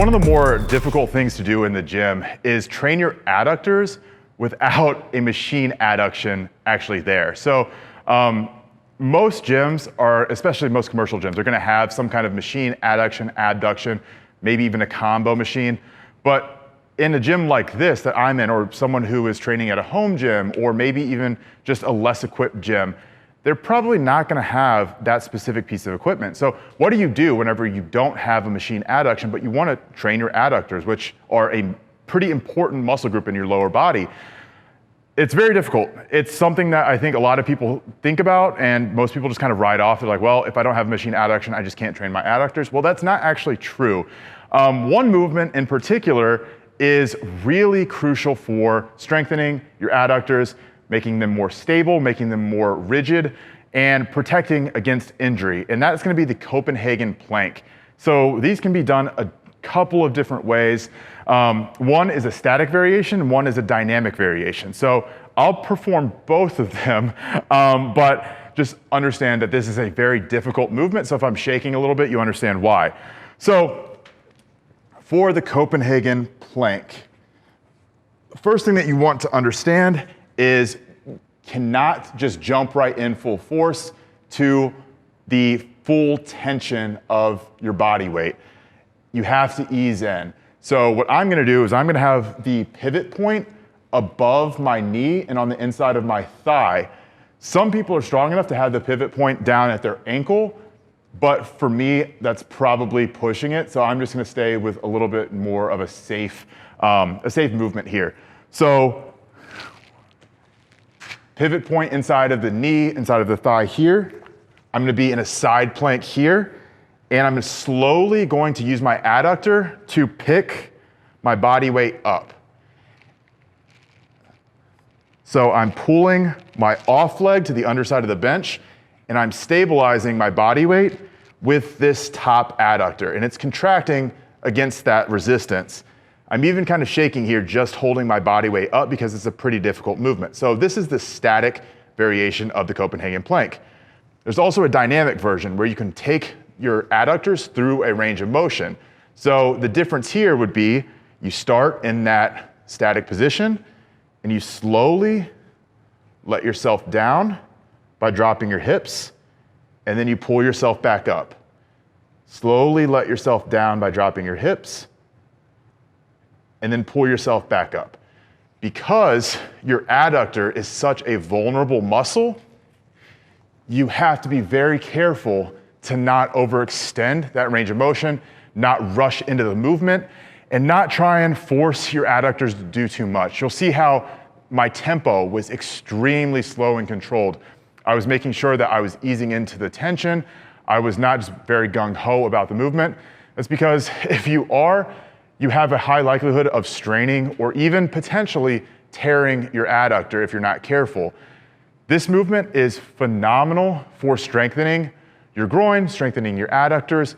One of the more difficult things to do in the gym is train your adductors without a machine adduction actually there. So most gyms are, especially most commercial gyms, are gonna have some kind of machine adduction, maybe even a combo machine. But in a gym like this that I'm in, or someone who is training at a home gym, or maybe even just a less equipped gym, they're probably not gonna have that specific piece of equipment. So what do you do whenever you don't have a machine adduction, but you wanna train your adductors, which are a pretty important muscle group in your lower body? It's very difficult. It's something that I think a lot of people think about, and most people just kind of write off. They're like, well, if I don't have a machine adduction, I just can't train my adductors. Well, that's not actually true. One movement in particular is really crucial for strengthening your adductors, making them more stable, making them more rigid, and protecting against injury. And that's gonna be the Copenhagen Plank. So these can be done a couple of different ways. One is a static variation, one is a dynamic variation. So I'll perform both of them, but just understand that this is a very difficult movement. So if I'm shaking a little bit, you understand why. So for the Copenhagen Plank, the first thing that you want to understand is cannot just jump right in full force to the full tension of your body weight. You have to ease in. So what I'm gonna do is I'm gonna have the pivot point above my knee and on the inside of my thigh. Some people are strong enough to have the pivot point down at their ankle, but for me, that's probably pushing it. So I'm just gonna stay with a little bit more of a safe movement here. So pivot point inside of the knee, inside of the thigh here. I'm gonna be in a side plank here, and I'm slowly going to use my adductor to pick my body weight up. So I'm pulling my off leg to the underside of the bench, and I'm stabilizing my body weight with this top adductor, and it's contracting against that resistance. I'm even kind of shaking here, just holding my body weight up because it's a pretty difficult movement. So this is the static variation of the Copenhagen Plank. There's also a dynamic version where you can take your adductors through a range of motion. So the difference here would be you start in that static position and you slowly let yourself down by dropping your hips, and then you pull yourself back up. Slowly let yourself down by dropping your hips, and then pull yourself back up. Because your adductor is such a vulnerable muscle, you have to be very careful to not overextend that range of motion, not rush into the movement, and not try and force your adductors to do too much. You'll see how my tempo was extremely slow and controlled. I was making sure that I was easing into the tension. I was not just very gung-ho about the movement. That's because if you are, you have a high likelihood of straining or even potentially tearing your adductor if you're not careful. This movement is phenomenal for strengthening your groin, strengthening your adductors,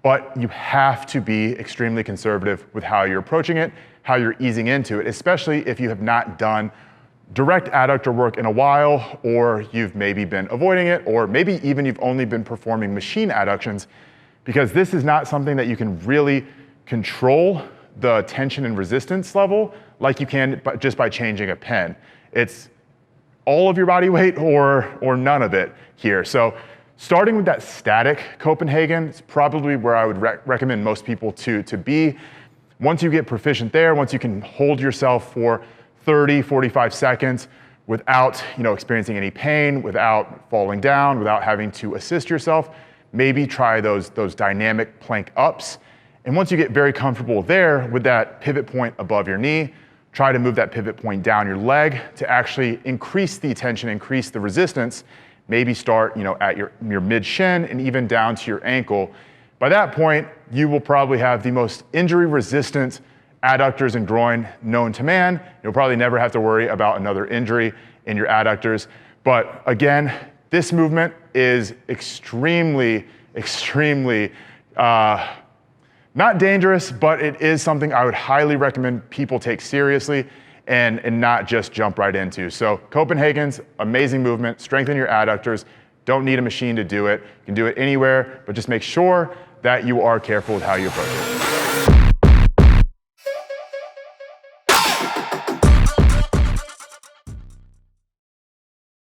but you have to be extremely conservative with how you're approaching it, how you're easing into it, especially if you have not done direct adductor work in a while, or you've maybe been avoiding it, or maybe even you've only been performing machine adductions, because this is not something that you can really control the tension and resistance level like you can just by changing a pen. It's all of your body weight or none of it here. So starting with that static Copenhagen is probably where I would recommend most people to be. Once you get proficient there, once you can hold yourself for 30, 45 seconds without experiencing any pain, without falling down, without having to assist yourself, maybe try those dynamic plank ups. And once you get very comfortable there with that pivot point above your knee, try to move that pivot point down your leg to actually increase the tension, increase the resistance. Maybe start at your mid-shin and even down to your ankle. By that point, you will probably have the most injury-resistant adductors and groin known to man. You'll probably never have to worry about another injury in your adductors. But again, this movement is extremely, not dangerous, but it is something I would highly recommend people take seriously and not just jump right into. So Copenhagen's amazing movement, strengthen your adductors. Don't need a machine to do it. You can do it anywhere, but just make sure that you are careful with how you approach it.